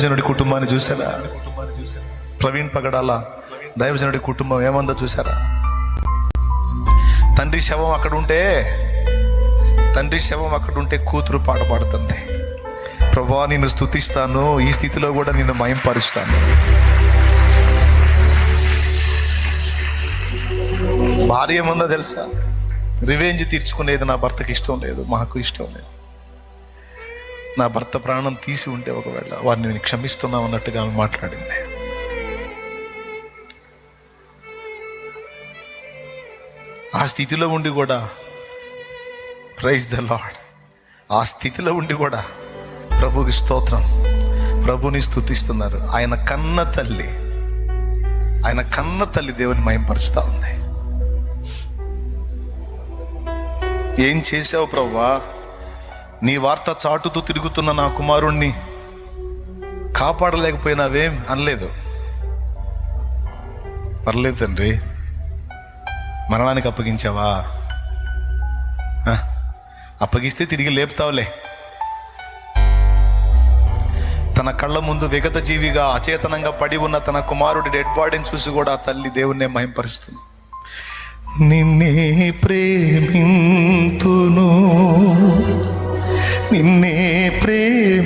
దైవజనుడి కుటుంబాన్ని చూసారా? ప్రవీణ్ పగడాల దైవజనుడి కుటుంబం ఏమందో చూసారా? తండ్రి శవం అక్కడ ఉంటే కూతురు పాట పాడుతుంది, ప్రభువా నిన్ను స్తుతిస్తాను, ఈ స్థితిలో కూడా నిన్ను మహింపరుస్తాను. భార్య ఏమందో తెలుసా? రివెంజ్ తీర్చుకునేది నా భర్తకి ఇష్టం లేదు, మాకు ఇష్టం లేదు. నా భర్త ప్రాణం తీసి ఉంటే ఒకవేళ వారిని నేను క్షమిస్తున్నాం అన్నట్టుగా ఆమె మాట్లాడింది. ఆ స్థితిలో ఉండి కూడా, ప్రైజ్ ద లార్డ్, ఆ స్థితిలో ఉండి కూడా ప్రభుకి స్తోత్రం, ప్రభుని స్తుతిస్తున్నారు. ఆయన కన్న తల్లి దేవుని మహింపరుస్తూ ఉంది. ఏం చేసావు ప్రభువా? నీ వార్త చాటుతూ తిరుగుతున్న నా కుమారుణ్ణి కాపాడలేకపోయినావేం అనలేదు. పర్లేదు తండ్రి, మరణానికి అప్పగించావా? అప్పగిస్తే తిరిగి లేపుతావులే. తన కళ్ళ ముందు విగత జీవిగా అచేతనంగా పడి ఉన్న తన కుమారుడి డెడ్ బాడీని చూసి కూడా ఆ తల్లి దేవుణ్ణి మహింపరుస్తుంది. నిన్నే ప్రేమింతును, నిన్నే